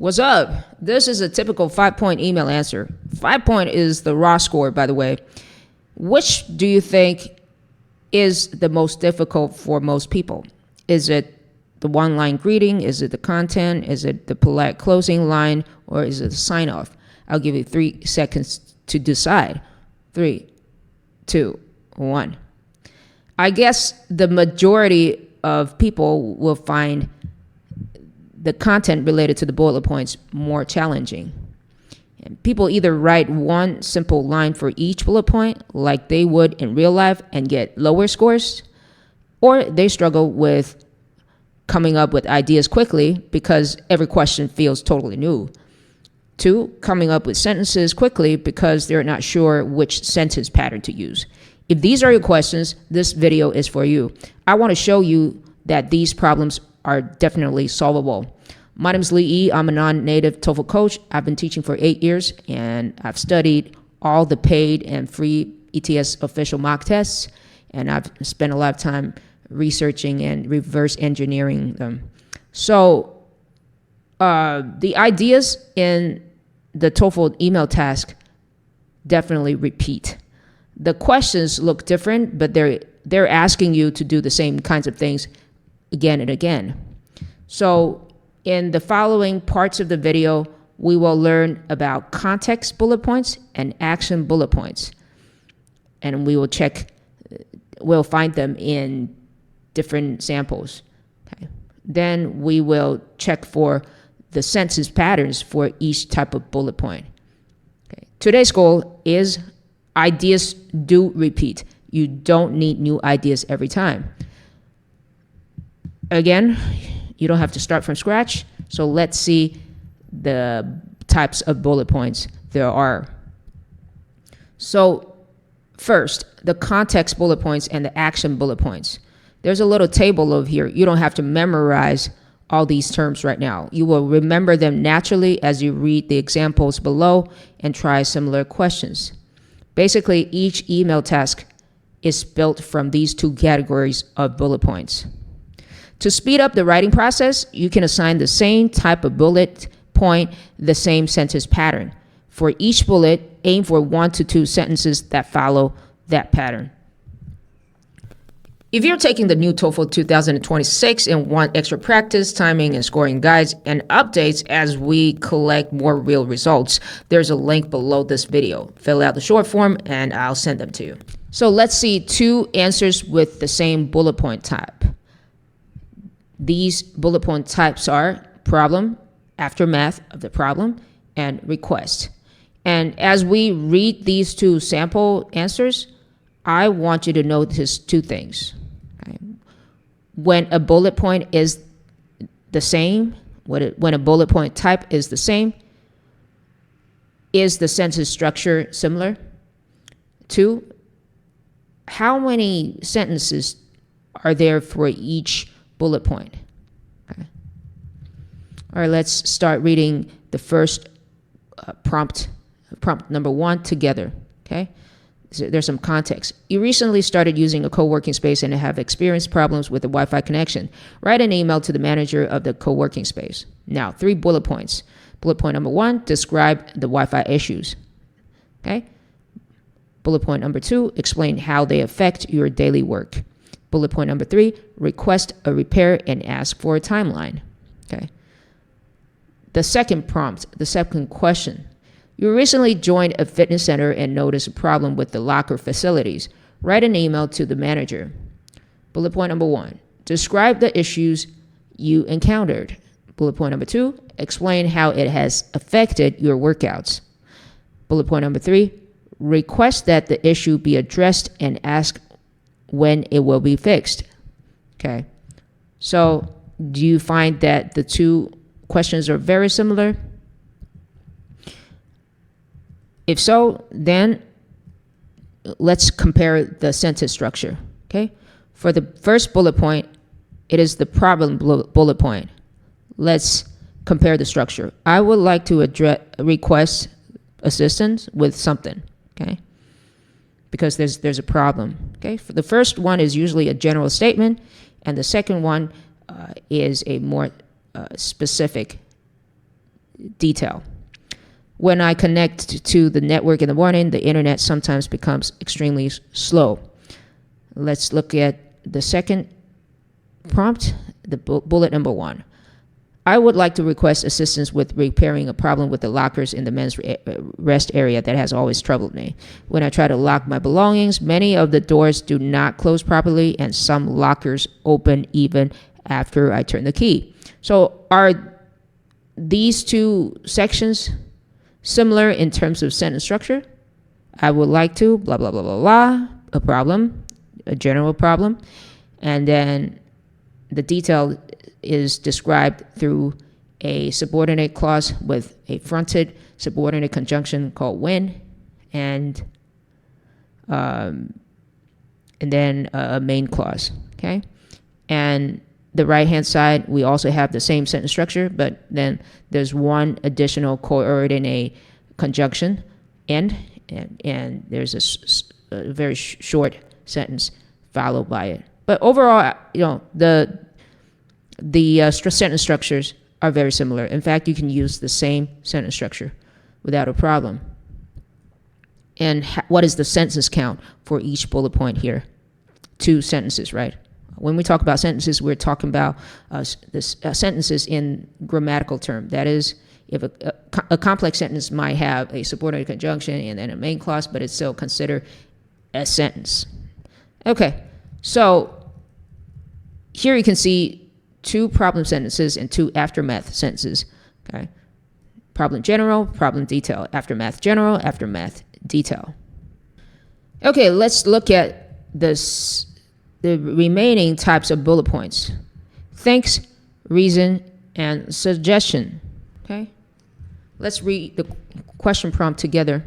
What's up? This is a typical 5-point email answer. 5-point is the raw score, by the way. Which do you think is the most difficult for most people? Is it the one-line greeting? Is it the content? Is it the polite closing line? Or is it the sign-off? I'll give you 3 seconds to decide. 3, 2, 1. I guess the majority of people will find the content related to the bullet points more challenging. And people either write one simple line for each bullet point like they would in real life and get lower scores, or they struggle with coming up with ideas quickly because every question feels totally new. 2, coming up with sentences quickly because they're not sure which sentence pattern to use. If these are your questions, this video is for you. I want to show you that these problems are definitely solvable. My name is Lee E. I'm a non-native TOEFL coach. I've been teaching for 8 years, and I've studied all the paid and free ETS official mock tests, and I've spent a lot of time researching and reverse engineering them. So the ideas in the TOEFL email task definitely repeat. The questions look different, but they're asking you to do the same kinds of things again and again. So in the following parts of the video, we will learn about context bullet points and action bullet points. And we'll find them in different samples. Okay. Then we will check for the sentence patterns for each type of bullet point. Okay. Today's goal is ideas do repeat. You don't need new ideas every time. Again, you don't have to start from scratch. So let's see the types of bullet points there are. So first, the context bullet points and the action bullet points. There's a little table over here. You don't have to memorize all these terms right now. You will remember them naturally as you read the examples below and try similar questions. Basically, each email task is built from these 2 categories of bullet points. To speed up the writing process, you can assign the same type of bullet point, the same sentence pattern. For each bullet, aim for 1 to 2 sentences that follow that pattern. If you're taking the new TOEFL 2026 and want extra practice, timing, and scoring guides and updates as we collect more real results, there's a link below this video. Fill out the short form and I'll send them to you. So let's see 2 answers with the same bullet point type. These bullet point types are problem, aftermath of the problem, and request. And as we read these 2 sample answers, I want you to notice 2 things. Okay? When a bullet point is the same, when a bullet point type is the same, is the sentence structure similar? 2, how many sentences are there for each bullet point? Okay. All right, let's start reading the first prompt number 1 together. Okay, so there's some context. You recently started using a co-working space and have experienced problems with the Wi-Fi connection. Write an email to the manager of the co-working space. Now, 3 bullet points. Bullet point number 1, describe the Wi-Fi issues. Okay. Bullet point number 2, explain how they affect your daily work. Bullet point number 3, request a repair and ask for a timeline. Okay. The second prompt, the second question. You recently joined a fitness center and noticed a problem with the locker facilities. Write an email to the manager. Bullet point number 1, describe the issues you encountered. Bullet point number 2, explain how it has affected your workouts. Bullet point number 3, request that the issue be addressed and ask when it will be fixed. Okay. So do you find that the 2 questions are very similar? If so, then let's compare the sentence structure. Okay. For the first bullet point, it is the problem bullet point. Let's compare the structure. I would like to request assistance with something. Okay. Because there's a problem. Okay. For the first one is usually a general statement, and the second one is a more specific detail. When I connect to the network in the morning, the internet sometimes becomes extremely slow. Let's look at the second prompt, the bullet number 1. I would like to request assistance with repairing a problem with the lockers in the men's rest area that has always troubled me. When I try to lock my belongings, many of the doors do not close properly, and some lockers open even after I turn the key. So are these two sections similar in terms of sentence structure? I would like to, blah, blah, blah, blah, blah, a problem, a general problem, and then the detail is described through a subordinate clause with a fronted subordinate conjunction called when, and then a main clause, okay? And the right-hand side, we also have the same sentence structure, but then there's one additional coordinate conjunction, and there's a very short sentence followed by it. But overall, the sentence structures are very similar. In fact, you can use the same sentence structure without a problem. And what is the sentence count for each bullet point here? 2 sentences, right? When we talk about sentences, we're talking about sentences in grammatical term. That is, if a complex sentence might have a subordinate conjunction and then a main clause, but it's still considered a sentence. Okay, so here you can see 2 problem sentences and 2 aftermath sentences. Okay, problem general, problem detail, aftermath general, aftermath detail. Okay, let's look at the remaining types of bullet points: thanks, reason, and suggestion. Okay, let's read the question prompt together.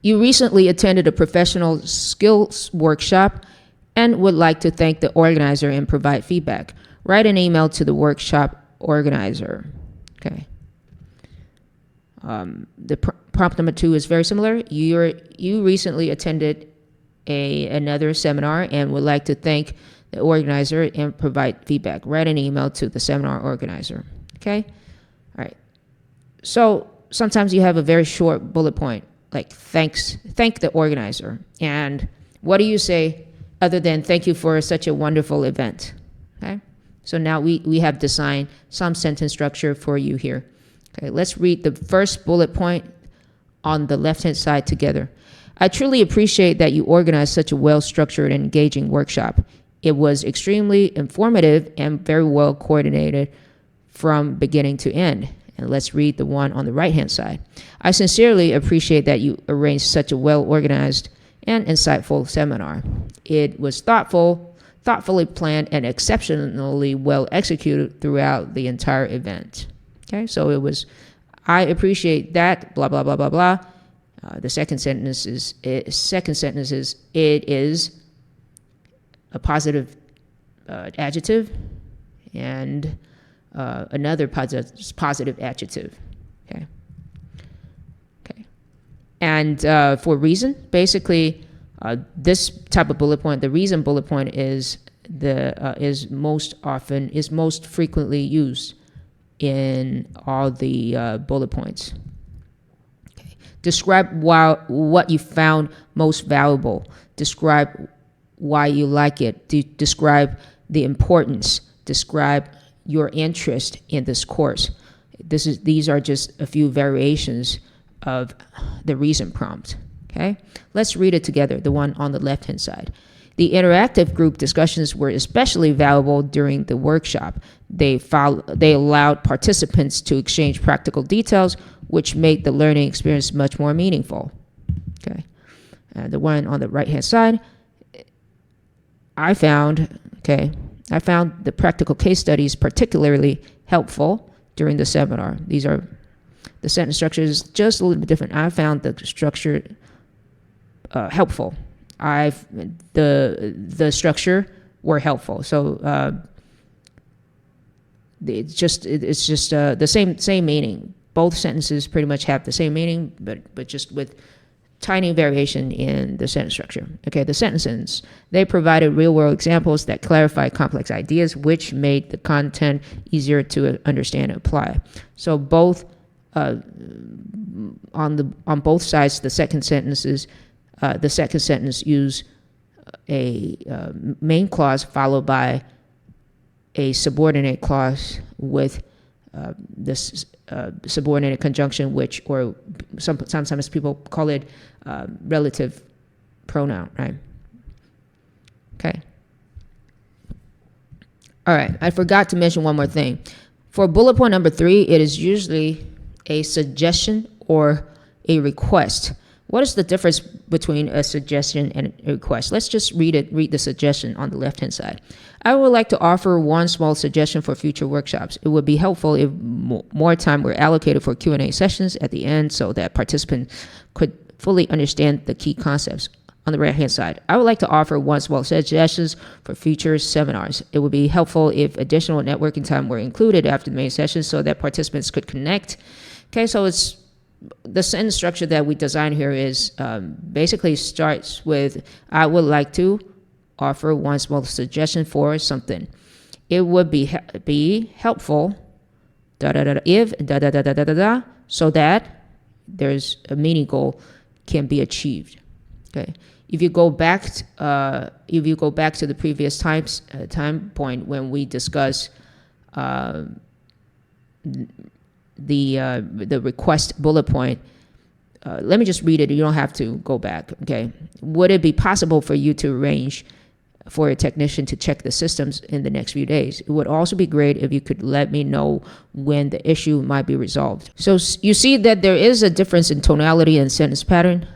You recently attended a professional skills workshop and would like to thank the organizer and provide feedback. Write an email to the workshop organizer. Okay. The prompt number 2 is very similar. You recently attended another seminar and would like to thank the organizer and provide feedback. Write an email to the seminar organizer. Okay. All right. So sometimes you have a very short bullet point, like thank the organizer. And what do you say other than thank you for such a wonderful event? Okay, so now we have designed some sentence structure for you here. Okay, let's read the first bullet point on the left-hand side together. I truly appreciate that you organized such a well-structured and engaging workshop. It was extremely informative and very well coordinated from beginning to end. And let's read the one on the right-hand side. I sincerely appreciate that you arranged such a well-organized and insightful seminar. It was thoughtfully planned, and exceptionally well executed throughout the entire event. Okay, so it was, I appreciate that, blah, blah, blah, blah, blah. The second sentence is, it is a positive adjective and another positive adjective. Okay. And for reason, basically, this type of bullet point, the reason bullet point is most frequently used in all the bullet points. Okay. Describe what you found most valuable. Describe why you like it. Describe the importance. Describe your interest in this course. These are just a few variations of the reason prompt. Okay, let's read it together, the one on the left-hand side. The interactive group discussions were especially valuable during the workshop. They allowed participants to exchange practical details, which made the learning experience much more meaningful. Okay, the one on the right-hand side, I found the practical case studies particularly helpful during the seminar. The sentence structure is just a little bit different. I found the structure helpful. The structure were helpful. So it's just the same meaning. Both sentences pretty much have the same meaning, but just with tiny variation in the sentence structure. Okay, the sentences. They provided real-world examples that clarify complex ideas, which made the content easier to understand and apply. So both on both sides, the second sentence use a main clause followed by a subordinate clause with this subordinate conjunction, which, or sometimes people call it relative pronoun, right? Okay. All right, I forgot to mention one more thing. For bullet point number 3, it is usually a suggestion or a request. What is the difference between a suggestion and a request? Let's just read the suggestion on the left-hand side. I would like to offer one small suggestion for future workshops. It would be helpful if more time were allocated for Q&A sessions at the end so that participants could fully understand the key concepts. On the right-hand side, I would like to offer one small suggestions for future seminars. It would be helpful if additional networking time were included after the main session so that participants could connect. Okay, so it's the sentence structure that we design here is basically starts with, I would like to offer one small suggestion for something. It would be helpful, if, so that there's a meaning goal can be achieved. Okay. If you go back to the previous time point when we discuss the request bullet point, let me just read it. You don't have to go back. Okay. Would it be possible for you to arrange for a technician to check the systems in the next few days? It would also be great if you could let me know when the issue might be resolved. So you see that there is a difference in tonality and sentence pattern.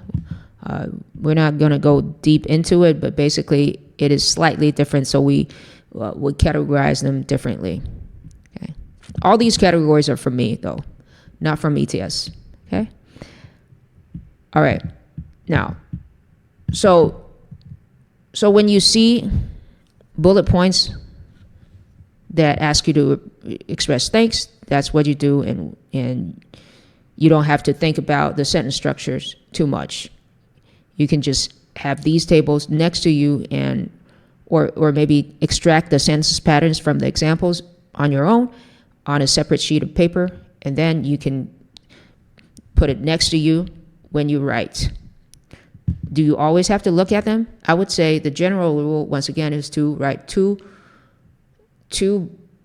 We're not going to go deep into it, but basically it is slightly different, so we categorize them differently. Okay. All these categories are from me, though, not from ETS. Okay. All right. Now, so when you see bullet points that ask you to express thanks, that's what you do, and you don't have to think about the sentence structures too much. You can just have these tables next to you or maybe extract the sentence patterns from the examples on your own on a separate sheet of paper, and then you can put it next to you when you write. Do you always have to look at them? I would say the general rule, once again, is to write two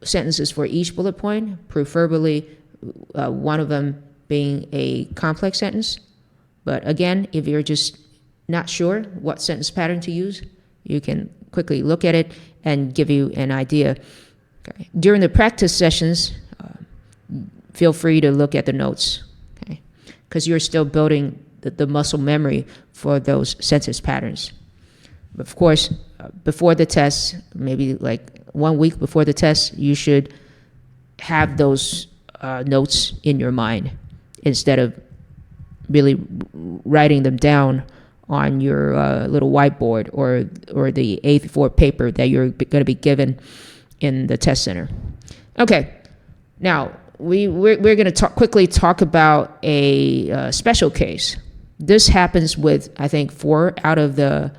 sentences for each bullet point, preferably one of them being a complex sentence. But again, if you're just not sure what sentence pattern to use, you can quickly look at it and give you an idea. Okay. During the practice sessions, feel free to look at the notes, okay? Because you're still building the muscle memory for those sentence patterns. But of course, before the test, maybe like 1 week before the test, you should have those notes in your mind instead of really writing them down on your little whiteboard or the A4 paper that you're going to be given in the test center. Okay, now we're going to quickly talk about a special case. This happens with, I think, 4 out of the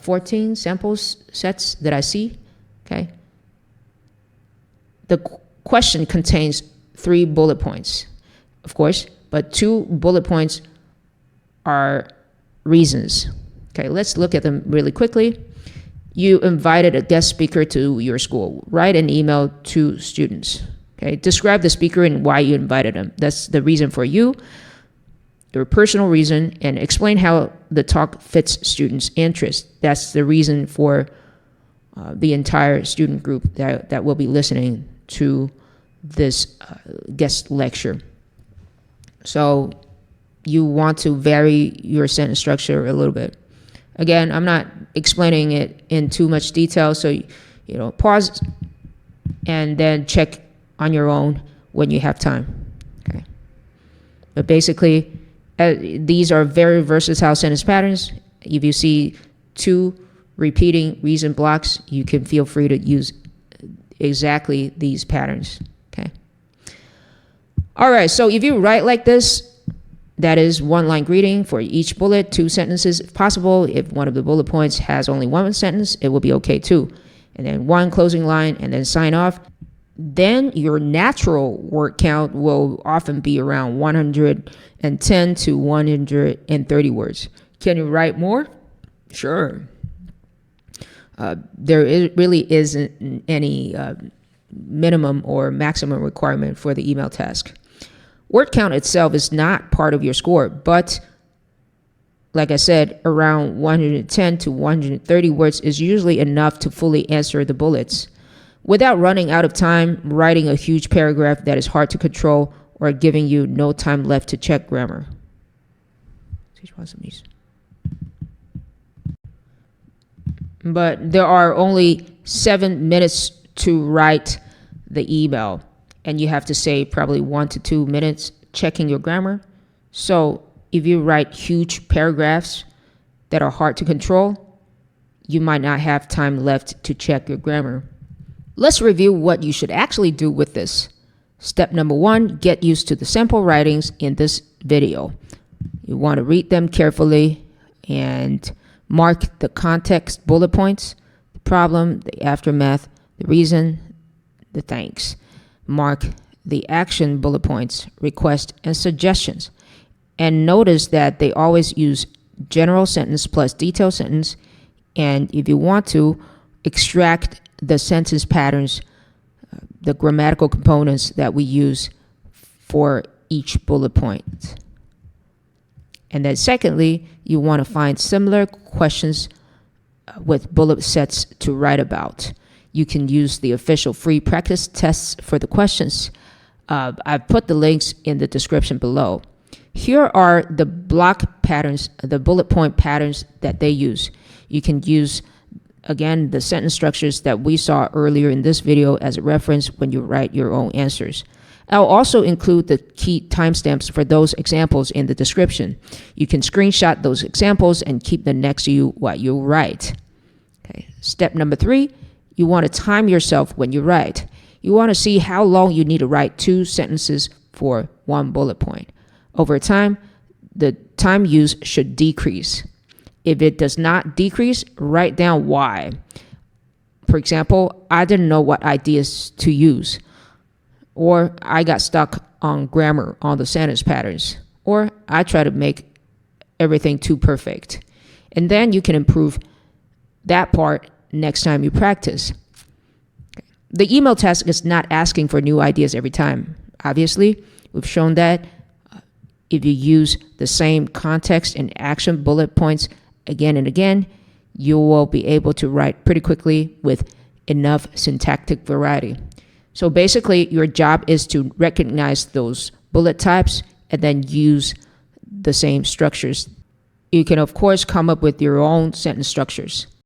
14 sample sets that I see. Okay, the question contains 3 bullet points, of course, but 2 bullet points are reasons. Okay, let's look at them really quickly. You invited a guest speaker to your school. Write an email to students. Okay, describe the speaker and why you invited them. That's the reason for you, your personal reason, and explain how the talk fits students' interest. That's the reason for the entire student group that will be listening to this guest lecture. So you want to vary your sentence structure a little bit. Again, I'm not explaining it in too much detail, so pause and then check on your own when you have time. Okay. But basically, these are very versatile sentence patterns. If you see 2 repeating reason blocks, you can feel free to use exactly these patterns. Okay. All right, so if you write like this, That is one line greeting for each bullet, 2 sentences if possible. If one of the bullet points has only 1 sentence, it will be okay too. And then 1 closing line and then sign off. Then your natural word count will often be around 110 to 130 words. Can you write more? Sure. Really isn't any minimum or maximum requirement for the email task. Word count itself is not part of your score, but like I said, around 110 to 130 words is usually enough to fully answer the bullets without running out of time, writing a huge paragraph that is hard to control, or giving you no time left to check grammar. But there are only 7 minutes to write the email, and you have to say probably 1 to 2 minutes checking your grammar. So if you write huge paragraphs that are hard to control, you might not have time left to check your grammar. Let's review what you should actually do with this. Step number 1, get used to the sample writings in this video. You want to read them carefully and mark the context bullet points, the problem, the aftermath, the reason, the thanks. Mark the action bullet points, requests, and suggestions. And notice that they always use general sentence plus detailed sentence. And if you want to, extract the sentence patterns, the grammatical components that we use for each bullet point. And then secondly, you want to find similar questions with bullet sets to write about. You can use the official free practice tests for the questions. I've put the links in the description below. Here are the block patterns, the bullet point patterns that they use. You can use, again, the sentence structures that we saw earlier in this video as a reference when you write your own answers. I'll also include the key timestamps for those examples in the description. You can screenshot those examples and keep them next to you while you write. Okay. Step number 3, you want to time yourself when you write. You want to see how long you need to write 2 sentences for 1 bullet point. Over time, the time used should decrease. If it does not decrease, write down why. For example, I didn't know what ideas to use, or I got stuck on grammar on the sentence patterns, or I try to make everything too perfect. And then you can improve that part next time you practice. The email task is not asking for new ideas every time. Obviously, we've shown that if you use the same context and action bullet points again and again, you will be able to write pretty quickly with enough syntactic variety. So basically, your job is to recognize those bullet types and then use the same structures. You can, of course, come up with your own sentence structures.